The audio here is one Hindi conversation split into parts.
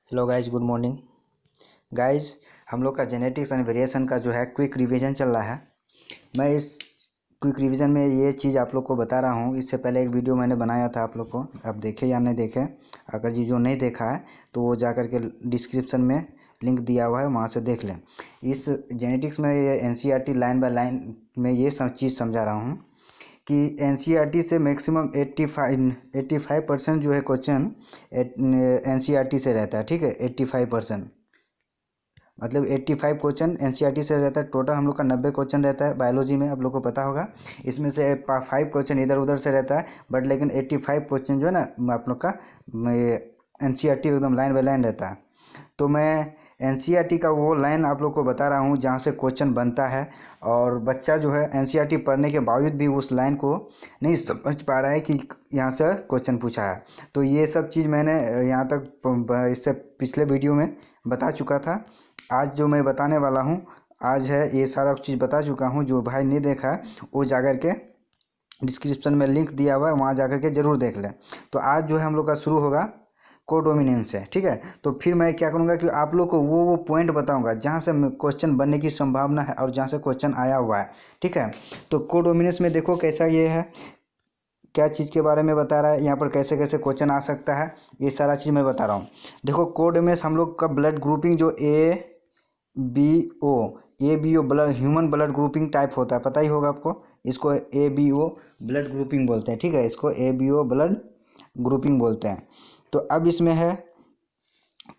Hello guys, good morning guys. हम लोग का जेनेटिक्स एंड वेरिएशन का जो है क्विक रिवीजन चल रहा है। मैं इस क्विक रिवीजन में ये चीज़ आप लोग को बता रहा हूँ। इससे पहले एक वीडियो मैंने बनाया था, आप लोग को आप देखे या नहीं देखे। अगर जी जो नहीं देखा है तो वो जा कर के डिस्क्रिप्शन में लिंक दिया हुआ है, वहाँ से देख लें। इस जेनेटिक्स में ये NCERT लाइन बाय लाइन में ये सब चीज़ समझा रहा हूँ कि NCERT से मैक्सिमम 85% जो है क्वेश्चन NCERT से रहता है। ठीक है, 85% मतलब 85 क्वेश्चन NCERT से रहता है। टोटल हम लोग का 90 क्वेश्चन रहता है बायोलॉजी में, आप लोग को पता होगा। इसमें से 5 क्वेश्चन इधर उधर से रहता है, बट लेकिन 85 क्वेश्चन जो है ना आप लोग का NCERT एकदम लाइन बाय लाइन रहता है। तो मैं NCERT का वो लाइन आप लोग को बता रहा हूँ जहाँ से क्वेश्चन बनता है। और बच्चा जो है NCERT पढ़ने के बावजूद भी उस लाइन को नहीं समझ पा रहा है कि यहाँ से क्वेश्चन पूछा है। तो ये सब चीज़ मैंने यहाँ तक इससे पिछले वीडियो में बता चुका था। आज जो मैं बताने वाला हूँ आज है ये सारा चीज़ बता चुका हूँ। जो भाई नहीं देखा है वो जा कर के डिस्क्रिप्शन में लिंक दिया हुआ है, वहाँ जा कर के ज़रूर देख लें। तो आज जो है हम लोग का शुरू होगा कोडोमिनेंस से। ठीक है, तो फिर मैं क्या करूँगा कि आप लोग को वो पॉइंट बताऊँगा जहाँ से क्वेश्चन बनने की संभावना है और जहाँ से क्वेश्चन आया हुआ है। ठीक है, तो कोडोमिनेंस में देखो कैसा ये है, क्या चीज़ के बारे में बता रहा है, यहाँ पर कैसे कैसे क्वेश्चन आ सकता है, ये सारा चीज़ मैं बता रहा हूँ। देखो कोडोमिनेंस हम लोग का ब्लड ग्रुपिंग जो ABO blood human blood grouping type होता है, पता ही होगा आपको। इसको ABO ब्लड ग्रुपिंग बोलते हैं। ठीक है, इसको ABO ब्लड ग्रुपिंग बोलते हैं। तो अब इसमें है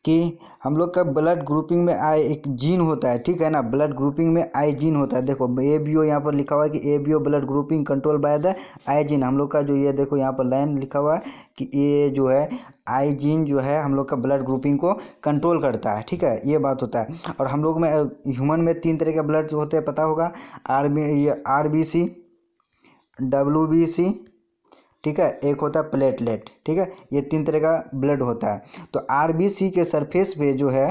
कि हम लोग का ब्लड ग्रुपिंग में एक जीन होता है। ठीक है ना, ब्लड ग्रुपिंग में आई जीन होता है। देखो ABO यहाँ पर लिखा हुआ है कि ABO blood grouping control by the I gene. हम लोग का जो ये देखो यहाँ पर लाइन लिखा हुआ है कि ये जो है आई जीन जो है हम लोग का ब्लड ग्रुपिंग को कंट्रोल करता है। ठीक है, ये बात होता है। और हम लोग में ह्यूमन में 3 तरह के ब्लड होते हैं, पता होगा। RBC, WBC, ठीक है, एक होता है प्लेटलेट। ठीक है, ये 3 तरह का ब्लड होता है। तो RBC के सरफेस पे जो है,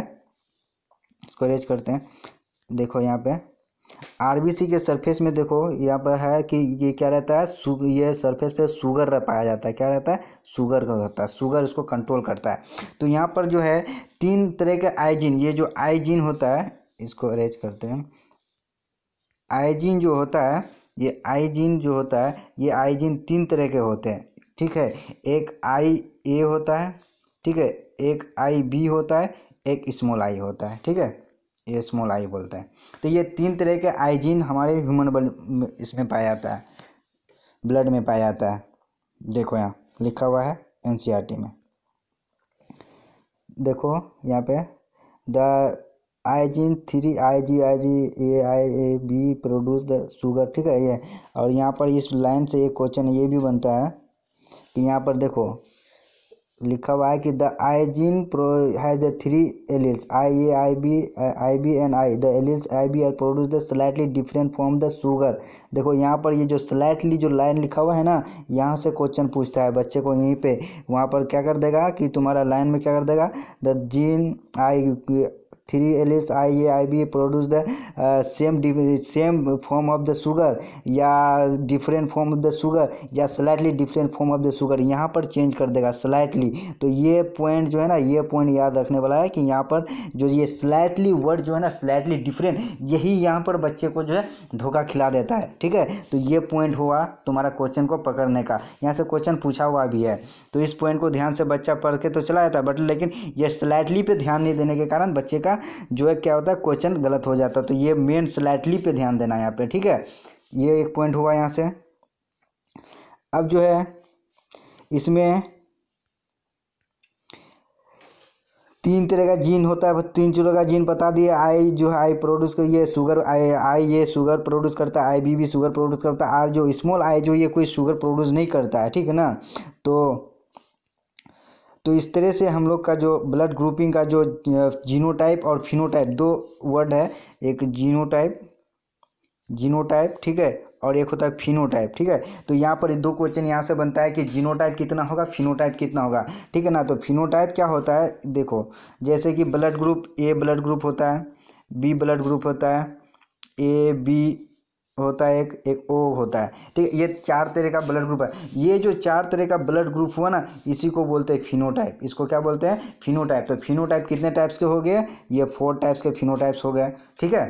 इसको रेज करते हैं, देखो यहाँ पे RBC के सरफेस में देखो यहाँ पर है कि ये क्या रहता है, ये सरफेस पे शुगर पाया जाता है। क्या रहता है, शुगर का होता है। शुगर इसको कंट्रोल करता है। तो यहाँ पर जो है 3 तरह के आइजीन, ये जो आइजीन होता है, इसको अरेंज करते हैं। आइजीन जो होता है, ये आइजीन जो होता है, ये आइजीन 3 तरह के होते हैं। ठीक है, एक IA होता है, ठीक है, एक IB होता है, एक स्मॉल आई होता है। ठीक है, ये स्मॉल आई बोलते हैं। तो ये 3 तरह के आइजीन हमारे ह्यूमन ब्लड इसमें पाया जाता है, ब्लड में पाया जाता है। देखो यहाँ लिखा हुआ है NCERT में, देखो यहाँ पे the I gene 3 IgA produce the sugar. ठीक है, ये और यहाँ पर इस लाइन से एक क्वेश्चन ये भी बनता है कि यहाँ पर देखो लिखा हुआ है कि the I gene has the 3 alleles IA, IB and I। The alleles IB are produce the slightly different from the sugar. देखो यहाँ पर ये जो स्लाइटली जो लाइन लिखा हुआ है ना, यहाँ से क्वेश्चन पूछता है बच्चे को। यहीं पे वहाँ पर क्या कर देगा कि तुम्हारा लाइन में क्या कर देगा, the gene 3 alleles IA, IB produce the same form of the sugar, या different form of the sugar, या slightly different form of the sugar. यहाँ पर चेंज कर देगा स्लाइटली। तो ये पॉइंट जो है ना, ये पॉइंट याद रखने वाला है कि यहाँ पर जो ये स्लाइटली वर्ड जो है ना, स्लाइटली डिफरेंट, यही यहाँ पर बच्चे को जो है धोखा खिला देता है। ठीक है, तो ये पॉइंट हुआ तुम्हारा क्वेश्चन को पकड़ने का। यहाँ से क्वेश्चन पूछा हुआ भी है, तो इस पॉइंट को ध्यान से बच्चा पढ़ के तो चला जाता है, बट लेकिन ये स्लाइटली पे ध्यान नहीं देने के कारण बच्चे का जो है क्या होता है, क्वेश्चन गलत हो जाता है। तो ये मेन स्लाइटली पे ध्यान देना है यहाँ पे। ठीक है, ये एक पॉइंट हुआ यहाँ से। अब जो है इसमें 3 तरह का जीन होता है, 3 तरह का जीन बता दिए। आई जो है आई प्रोड्यूस कर, ये शुगर आई ये शुगर प्रोड्यूस करता है, IB भी शुगर प्रोड्यूस करता है। जो स्मॉल आई जो ये कोई शुगर प्रोड्यूस नहीं करता है। ठीक है ना, तो इस तरह से हम लोग का जो ब्लड ग्रुपिंग का जो जीनोटाइप और फिनोटाइप, 2 वर्ड है, एक जीनोटाइप ठीक है, और एक होता है फिनोटाइप। ठीक है, तो यहाँ पर 2 क्वेश्चन यहाँ से बनता है कि जीनोटाइप कितना होगा, फिनोटाइप कितना होगा। ठीक है ना, तो फिनोटाइप क्या होता है, देखो जैसे कि blood group A blood group होता है, B ब्लड ग्रुप होता है, AB होता है, एक एक ओ होता है, ठीक है। ये 4 तरह का ब्लड ग्रुप है। ये जो 4 तरह का ब्लड ग्रुप हुआ ना, इसी को बोलते हैं फिनोटाइप। इसको क्या बोलते हैं? फिनोटाइप। तो फिनोटाइप कितने टाइप्स के हो गए? ये 4 टाइप्स के फिनोटाइप्स हो गए, ठीक है।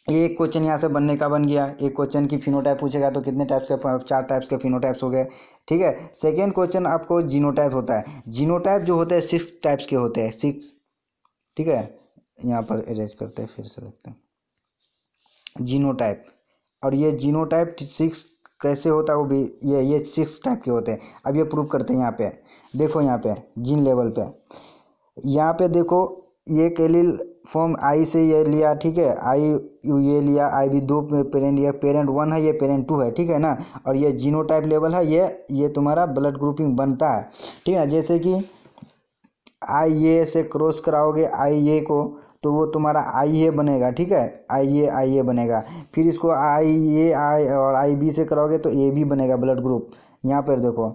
ये एक क्वेश्चन यहाँ से बनने का बन गया। एक क्वेश्चन की फिनोटाइप पूछेगा तो कितने टाइप्स के? 4 टाइप्स के फिनोटाइप्स हो गए, ठीक है। सेकेंड क्वेश्चन आपको जीनोटाइप होता है। जीनोटाइप जो होते हैं 6 टाइप्स के होते हैं, 6, ठीक है। यहाँ पर इरेज करते हैं, फिर से देखते हैं जीनोटाइप। और ये जीनोटाइप 6 कैसे होता है वो भी, ये 6 टाइप के होते हैं। अब ये प्रूव करते हैं। यहाँ पे देखो, यहाँ पे जीन लेवल पे, यहाँ पे देखो, ये एलील फॉर्म आई से ये लिया, ठीक है। आई ये लिया, आई भी 2 पेरेंट, ये पेरेंट 1 है, ये पेरेंट 2 है, ठीक है ना। और ये जीनोटाइप लेवल है, ये तुम्हारा ब्लड ग्रुपिंग बनता है, ठीक है। जैसे कि आई ए से क्रॉस कराओगे आई ए को, तो वो तुम्हारा आई ए बनेगा, ठीक है। आई ए बनेगा। फिर इसको आई ए आई और आई बी से कराओगे तो ए बी बनेगा ब्लड ग्रुप। यहाँ पर देखो,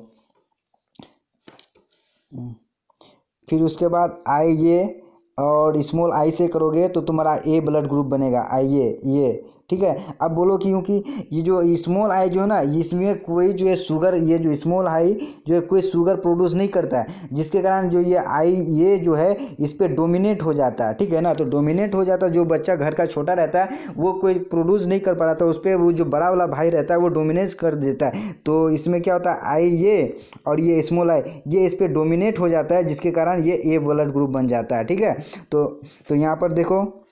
फिर उसके बाद आई ए और स्मॉल आई से करोगे तो तुम्हारा ए ब्लड ग्रुप बनेगा, आई ए, ये, ठीक है। अब बोलो क्योंकि ये जो स्मॉल आई जो है ना, इसमें कोई जो है शुगर, ये जो स्मॉल आई जो है कोई शुगर प्रोड्यूस नहीं करता है, जिसके कारण जो ये आई ये जो है इस पर डोमिनेट हो जाता है, ठीक है ना। तो डोमिनेट हो जाता है, जो बच्चा घर का छोटा रहता है वो कोई प्रोड्यूस नहीं कर पा रहा था, उस पर वो जो बड़ा वाला भाई रहता है वो डोमिनेट कर देता है। तो इसमें क्या होता है, आई ये और ये स्मॉल आई ये इस पर डोमिनेट हो जाता है, जिसके कारण ये ए ब्लड ग्रुप बन जाता है, ठीक है। तो यहाँ पर देखो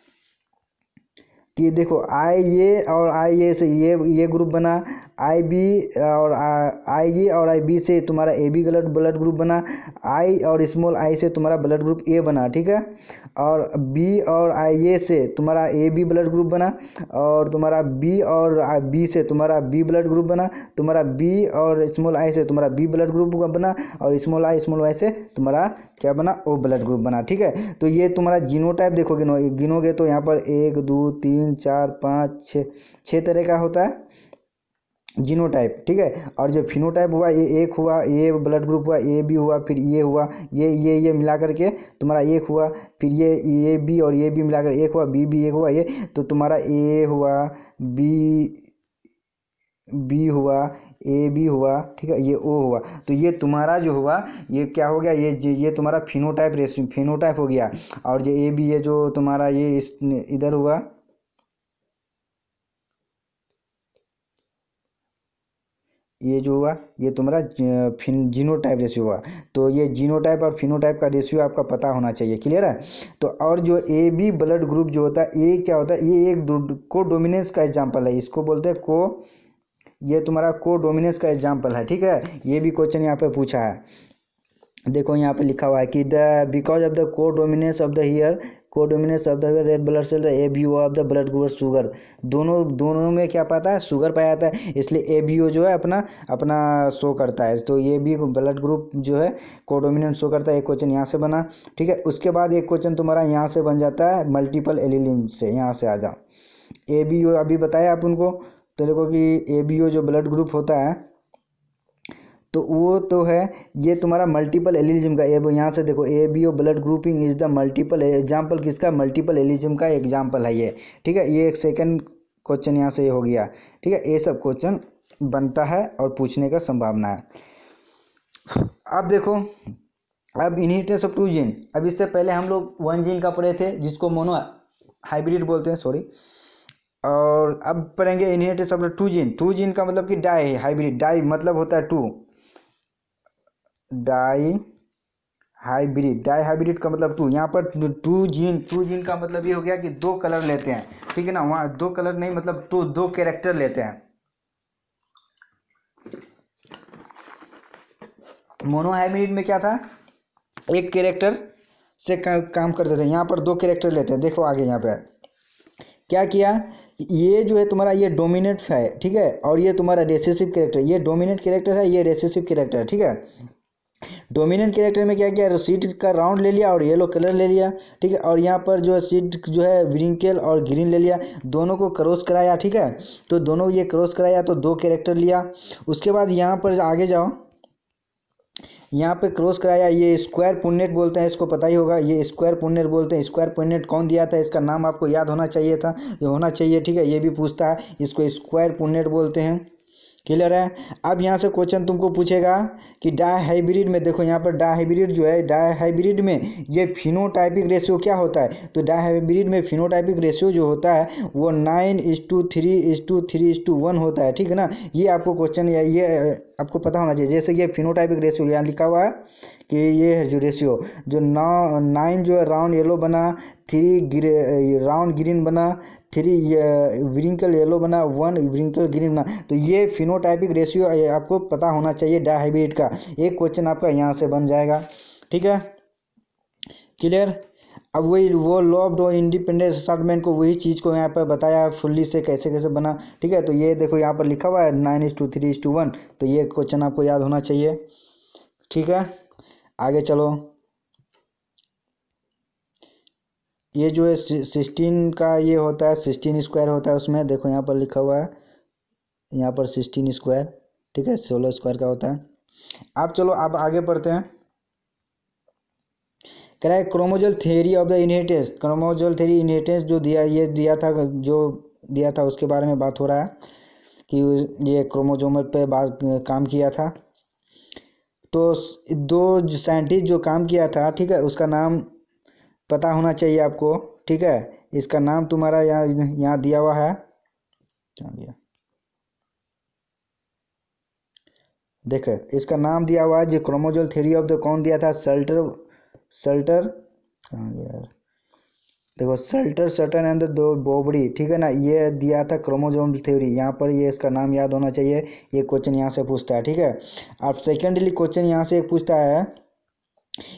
कि देखो आई ए और आई ए से ये ग्रुप बना, आई बी और आई ए और आई बी से तुम्हारा ए बी ब्लड ग्रुप बना, आई और स्मॉल आई से तुम्हारा ब्लड ग्रुप ए बना, ठीक है। और बी और आई ए से तुम्हारा ए बी ब्लड ग्रुप बना, और तुम्हारा बी और बी से तुम्हारा बी ब्लड ग्रुप बना, तुम्हारा बी और स्मॉल आई से तुम्हारा बी ब्लड ग्रुप बना, और स्मॉल वाई से तुम्हारा क्या बना, ओ ब्लड ग्रुप बना, ठीक है। तो ये तुम्हारा जीनोटाइप देखोगे गिनोगे तो यहाँ पर 1 2 3 4 5 6 तरह का होता है जीनोटाइप, ठीक है। और जो फिनोटाइप हुआ, ये एक हुआ, ये ब्लड ग्रुप हुआ, ए बी हुआ, फिर ये हुआ, ये मिला करके तुम्हारा एक हुआ, फिर ये बी और ये बी मिलाकर एक हुआ, बी एक हुआ, ये तो तुम्हारा ए हुआ, बी हुआ, ए बी हुआ, ठीक है, ये ओ हुआ। तो ये तुम्हारा जो हुआ ये क्या हो गया, ये तुम्हारा फिनोटाइप हो गया। और जो ए बी ये जो तुम्हारा ये इधर हुआ, ये जो हुआ ये तुम्हारा जीनोटाइप रेशियो हुआ। तो ये जीनोटाइप और फिनोटाइप का रेशियो आपका पता होना चाहिए, क्लियर है। तो और जो ए बी ब्लड ग्रुप जो होता है, ये क्या होता है, ये एक को डोमिनेंस का एग्जाम्पल है, इसको बोलते हैं ये तुम्हारा को डोमिनेंस का एग्जाम्पल है, ठीक है। ये भी क्वेश्चन यहाँ पे पूछा है। देखो यहाँ पे लिखा हुआ है कि because of the codominance of the here codominance of the red blood cell A B O of the blood group शुगर, दोनों में क्या पाता है, शुगर पाया जाता है, इसलिए ए बी ओ जो है अपना शो करता है। तो ये भी ब्लड ग्रुप जो है कोडोमिनेंट शो करता है। एक क्वेश्चन यहाँ से बना, ठीक है। उसके बाद एक क्वेश्चन तुम्हारा यहाँ से बन जाता है मल्टीपल एलिलिन से। यहाँ से आ जाओ, ए बी ओ अभी बताया आप उनको, तो देखो कि ए बी ओ जो ब्लड ग्रुप होता है तो वो तो है ये तुम्हारा मल्टीपल एलिज्म का। यहाँ से देखो A B O blood grouping is the multiple example, किसका, मल्टीपल एलिज्म का एग्जाम्पल है ये, ठीक है। ये एक सेकंड क्वेश्चन यहाँ से ये हो गया, ठीक है। ये सब क्वेश्चन बनता है और पूछने का संभावना है। अब देखो, अब इनहेरिटेंस ऑफ 2 जीन, अब इससे पहले हम लोग 1 जीन का पढ़े थे जिसको मोनो हाइब्रिड बोलते हैं, सॉरी। और अब पढ़ेंगे इनहेरिटेंस ऑफ 2 जीन। 2 जीन का मतलब कि डाई हाइब्रिड, डाई मतलब होता है 2, डाई हाइब्रिड का मतलब 2। यहाँ पर 2 जीन का मतलब ये हो गया कि 2 कलर लेते हैं, ठीक है ना। वहाँ 2 कलर नहीं, मतलब 2 कैरेक्टर लेते हैं। मोनो हाइब्रिड में क्या था, एक कैरेक्टर से काम करते थे, यहाँ पर 2 कैरेक्टर लेते हैं। देखो आगे यहाँ पर क्या किया, ये जो है तुम्हारा ये डोमिनेट है, ठीक है, और ये तुम्हारा रिसेसिव कैरेक्टर, ये डोमिनेट कैरेक्टर है, ये रिसेसिव कैरेक्टर है, ठीक है। डोमिनेंट कैरेक्टर में क्या किया, सीट का राउंड ले लिया और येलो कलर ले लिया, ठीक है। और यहाँ पर जो सीट जो है व्रिंकल और ग्रीन ले लिया, दोनों को क्रॉस कराया, ठीक है। तो दोनों ये क्रॉस कराया तो 2 कैरेक्टर लिया। उसके बाद यहाँ पर आगे जाओ, यहाँ पे क्रॉस कराया, ये स्क्वायर पुन्नेट बोलते हैं, इसको पता ही होगा, ये स्क्वायर पुन्नेट बोलते हैं। स्क्वायर पुन्नेट कौन दिया था, इसका नाम आपको याद होना चाहिए था, ये होना चाहिए, ठीक है। ये भी पूछता है, इसको स्क्वायर पुन्नेट बोलते हैं। क्लियर है। अब यहाँ से क्वेश्चन तुमको पूछेगा कि डायहाइब्रिड में, देखो यहाँ पर डायहाइब्रिड जो है, डायहाइब्रिड में ये फिनोटाइपिक रेशियो क्या होता है, तो डायहाइब्रिड में फिनोटाइपिक रेशियो जो होता है वो 9:3:3:1 होता है, ठीक है ना। ये आपको क्वेश्चन, ये आपको पता होना चाहिए। जैसे ये फिनोटाइपिक रेशियो यहाँ लिखा हुआ है कि ये है जो रेशियो, जो 9 जो है राउंड येलो बना, 3 राउंड ग्रीन बना, 3 विरिंकल येलो बना, 1 विरिंकल ग्रीन बना, तो ये फिनोटाइपिक रेशियो आपको पता होना चाहिए डायहाइब्रिड का। एक क्वेश्चन आपका यहाँ से बन जाएगा, ठीक है। क्लियर। अब वही वो लॉ ऑफ इंडिपेंडेंस असॉर्टमेंट को, वही चीज़ को यहाँ पर बताया फुल्ली से कैसे कैसे बना, ठीक है। तो ये देखो यहाँ पर लिखा हुआ है 9:3:1, तो ये क्वेश्चन आपको याद होना चाहिए, ठीक है। आगे चलो, ये जो है 16 का ये होता है, 16 स्क्वायर होता है उसमें, देखो यहाँ पर लिखा हुआ है, यहाँ पर 16 स्क्वायर, ठीक है, 16 स्क्वायर का होता है। आप चलो आप आगे पढ़ते हैं। कह रहा है chromosomal theory of the inheritance, chromosomal theory inheritance जो दिया, ये दिया था, जो दिया था उसके बारे में बात हो रहा है कि ये क्रोमोजोम पे बात काम किया था। तो दो साइंटिस्ट जो काम किया था, ठीक है, उसका नाम पता होना चाहिए आपको, ठीक है। इसका नाम तुम्हारा यहाँ दिया हुआ है, देखो इसका नाम दिया हुआ है, जो क्रोमोजोल थ्योरी ऑफ द कौन दिया था, सल्टर कहाँ गया यार, देखो सल्टर एंड द बोबड़ी, ठीक है ना, ये दिया था क्रोमोजोम थ्योरी। यहाँ पर ये इसका नाम याद होना चाहिए, ये क्वेश्चन यहाँ से पूछता है, ठीक है। अब सेकेंडली क्वेश्चन यहाँ से एक पूछता है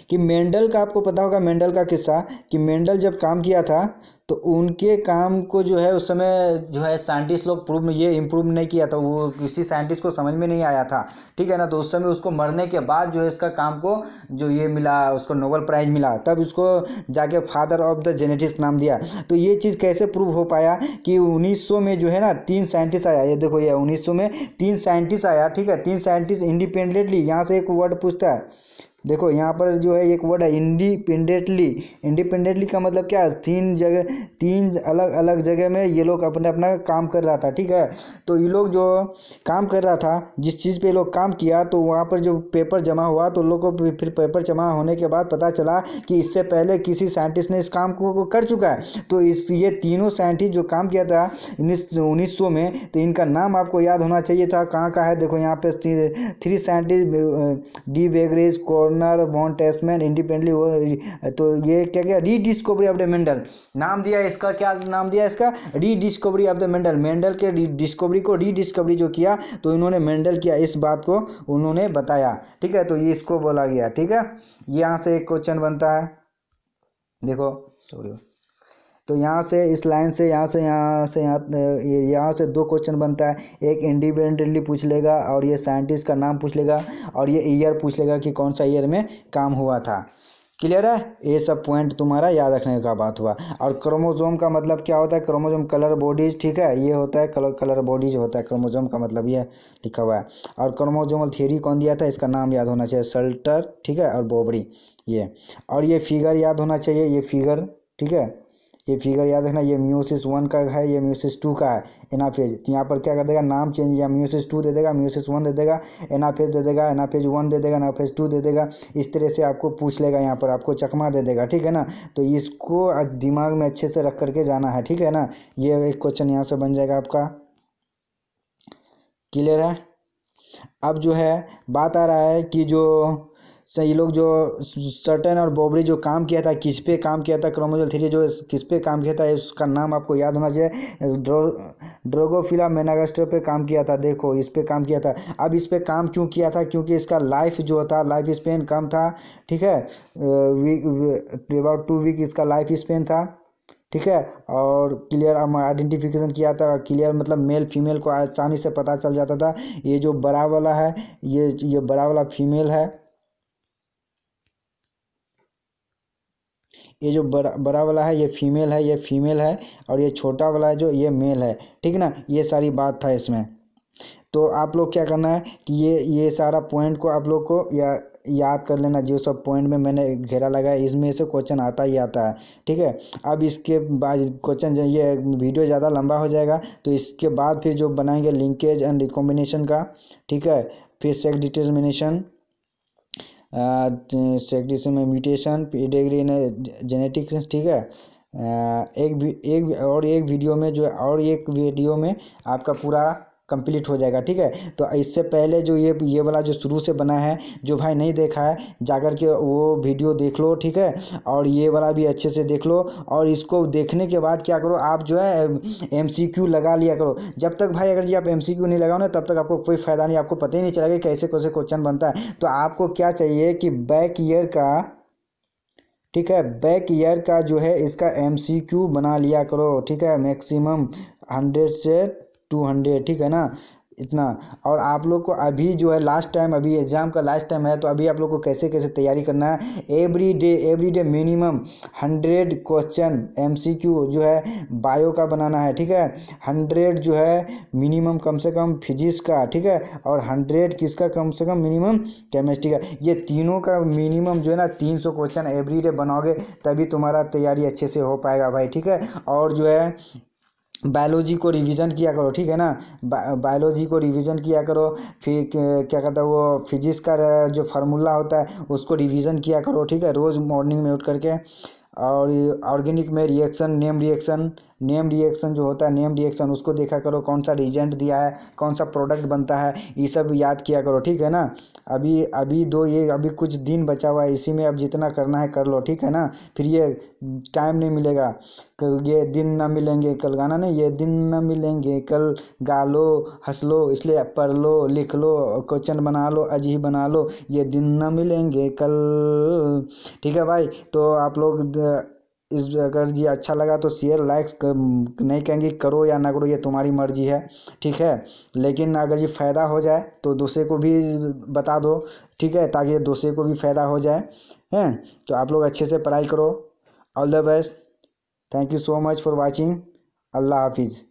कि मेंडल का, आपको पता होगा मेंडल का किस्सा, कि मेंडल जब काम किया था तो उनके काम को जो है उस समय जो है साइंटिस्ट लोग ये इम्प्रूव नहीं किया था, वो किसी साइंटिस्ट को समझ में नहीं आया था, ठीक है ना। तो उस समय उसको मरने के बाद जो है इसका काम को जो ये मिला, उसको नोबेल प्राइज़ मिला, तब उसको जाके फादर ऑफ द जेनेटिक्स नाम दिया। तो ये चीज़ कैसे प्रूव हो पाया कि 1900 में जो है ना 3 साइंटिस्ट आया, ये देखो ये 1900 में 3 साइंटिस्ट आया, ठीक है, 3 साइंटिस्ट इंडिपेंडेंटली। यहाँ से एक वर्ड पूछता है, देखो यहाँ पर जो है एक वर्ड है इंडिपेंडेंटली। इंडिपेंडेंटली का मतलब क्या है, 3 अलग अलग जगह में ये लोग अपने अपना काम कर रहा था, ठीक है। तो ये लोग जो काम कर रहा था, जिस चीज़ पे ये लोग काम किया, तो वहाँ पर जो पेपर जमा हुआ, तो लोगों को फिर पेपर जमा होने के बाद पता चला कि इससे पहले किसी साइंटिस्ट ने इस काम को कर चुका है। तो ये तीनों साइंटिस्ट जो काम किया था 1900 में, तो इनका नाम आपको याद होना चाहिए था। कहाँ का है, देखो यहाँ पे 3 साइंटिस्ट, डी वेगरेज, कॉर्नर, वॉन टेस्टमैन, इंडिपेंडेंटली। तो ये क्या क्या, रीडिस्कवरी ऑफ द मेंडल नाम दिया इसका, क्या नाम दिया इसका, rediscovery of the Mendel. Mendel के डिस्कवरी को रीडिस्कवरी जो किया, तो इन्होंने मेंडल किया, इस बात को उन्होंने बताया, ठीक है। तो ये इसको बोला गया, ठीक है। यहाँ से एक क्वेश्चन बनता है, देखो सॉरी, तो यहाँ से इस लाइन से यहाँ से 2 क्वेश्चन बनता है। एक इंडिपेंडेंटली पूछ लेगा, और ये साइंटिस्ट का नाम पूछ लेगा, और ये ईयर पूछ लेगा कि कौन सा ईयर में काम हुआ था। क्लियर है, ये सब पॉइंट तुम्हारा याद रखने का बात हुआ। और क्रोमोजोम का मतलब क्या होता है, क्रोमोजोम कलर बॉडीज, ठीक है, ये होता है कलर बॉडीज होता है क्रोमोजोम का मतलब, ये लिखा हुआ है। और क्रोमोजोमल थियरी कौन दिया था, इसका नाम याद होना चाहिए, सल्टर, ठीक है, और बोबड़ी ये। और ये फिगर याद होना चाहिए, ये फिगर, ठीक है, ये फिगर याद रखना। ये म्यूसिस 1 का है, ये म्यूसिस 2 का है, एनाफेज। यहाँ पर क्या कर देगा, नाम चेंज, या म्यूसिस 2 दे देगा, म्यूसिस 1 दे देगा, एनाफेज दे देगा, एनाफेज 1 दे देगा, एनाफेज 2 दे देगा। इस तरह से आपको पूछ लेगा, यहाँ पर आपको चकमा दे देगा, ठीक है ना। तो इसको दिमाग में अच्छे से रख करके जाना है, ठीक है ना। ये एक क्वेश्चन यहाँ से बन जाएगा आपका। क्लियर है। अब जो है बात आ रहा है कि जो सही लोग जो सर्टन और बोबड़ी जो काम किया था, किस पे काम किया था, क्रोमोजोल थ्योरी जो किस पे काम किया था, उसका नाम आपको याद होना चाहिए। ड्रोगोफिला मेनागस्टर पे काम किया था, देखो इस पे काम किया था। अब इस पे काम क्यों किया था, क्योंकि इसका लाइफ जो था, लाइफ स्पेन कम था, ठीक है, अबाउट 2 वीक इसका लाइफ स्पेन था, ठीक है। और क्लियर आइडेंटिफिकेशन किया था, क्लियर मतलब मेल फीमेल को आसानी से पता चल जाता था। ये जो बड़ा वाला है, ये बड़ा वाला फीमेल है, ये जो बड़ा वाला है ये फीमेल है, ये फीमेल है, और ये छोटा वाला है जो ये मेल है, ठीक ना। ये सारी बात था इसमें। तो आप लोग क्या करना है कि ये सारा पॉइंट को आप लोग को या याद कर लेना, जो सब पॉइंट में मैंने घेरा लगाया इसमें से क्वेश्चन आता ही आता है। ठीक है, अब इसके बाद क्वेश्चन, ये वीडियो ज़्यादा लंबा हो जाएगा तो इसके बाद फिर जो बनाएंगे लिंकेज एंड रिकॉम्बिनेशन का। ठीक है, फिर सेक्स डिटर्मिनेशन, सेक्स में म्यूटेशन, पेडिग्री ने जेनेटिक्स। ठीक है, एक वीडियो में जो और एक वीडियो में आपका पूरा कंप्लीट हो जाएगा। ठीक है, तो इससे पहले जो ये वाला जो शुरू से बना है, जो भाई नहीं देखा है जाकर के वो वीडियो देख लो। ठीक है, और ये वाला भी अच्छे से देख लो, और इसको देखने के बाद क्या करो, आप जो है MCQ लगा लिया करो। जब तक भाई अगर जी आप MCQ नहीं लगाओ ना, तब तक आपको कोई फ़ायदा नहीं, आपको पता ही नहीं चलेगा कैसे कैसे क्वेश्चन बनता है। तो आपको क्या चाहिए कि बैक ईयर का, ठीक है, बैक ईयर का जो है इसका MCQ बना लिया करो। ठीक है, मैक्सिमम 100 से 200। ठीक है ना, इतना। और आप लोग को अभी जो है लास्ट टाइम, अभी एग्ज़ाम का लास्ट टाइम है, तो अभी आप लोग को कैसे कैसे तैयारी करना है, every day minimum 100 question MCQ जो है बायो का बनाना है। ठीक है, 100 जो है मिनिमम कम से कम फिजिक्स का। ठीक है, और 100 किसका कम से कम मिनिमम केमिस्ट्री का। ये तीनों का मिनिमम जो है ना 300 क्वेश्चन एवरी डे बनाओगे, तभी तुम्हारा तैयारी अच्छे से हो पाएगा भाई। ठीक है, और जो है बायोलॉजी को रिवीजन किया करो। ठीक है ना, बायोलॉजी को रिवीजन किया करो। फिर क्या कहता है वो फिजिक्स का जो फार्मूला होता है उसको रिवीजन किया करो। ठीक है, रोज़ मॉर्निंग में उठ करके। और ऑर्गेनिक में रिएक्शन, नेम रिएक्शन जो होता है, नेम रिएक्शन उसको देखा करो, कौन सा रिजेंट दिया है, कौन सा प्रोडक्ट बनता है, ये सब याद किया करो। ठीक है ना, अभी अभी कुछ दिन बचा हुआ है, इसी में अब जितना करना है कर लो। ठीक है ना, फिर ये टाइम नहीं मिलेगा, ये दिन ना मिलेंगे कल, गाना नहीं, ये दिन ना मिलेंगे कल, गा लो हंस लो, इसलिए पढ़ लो लिख लो, क्वेश्चन बना लो, आज ही बना लो, ये दिन ना मिलेंगे कल। ठीक है भाई, तो आप लोग इस, अगर ये अच्छा लगा तो शेयर लाइक्स नहीं कहेंगे करो या ना करो, ये तुम्हारी मर्जी है। ठीक है, लेकिन अगर ये फ़ायदा हो जाए तो दूसरे को भी बता दो। ठीक है, ताकि दूसरे को भी फ़ायदा हो जाए। हैं, तो आप लोग अच्छे से पढ़ाई करो। All the best, thank you so much for watching. अल्लाह हाफिज़।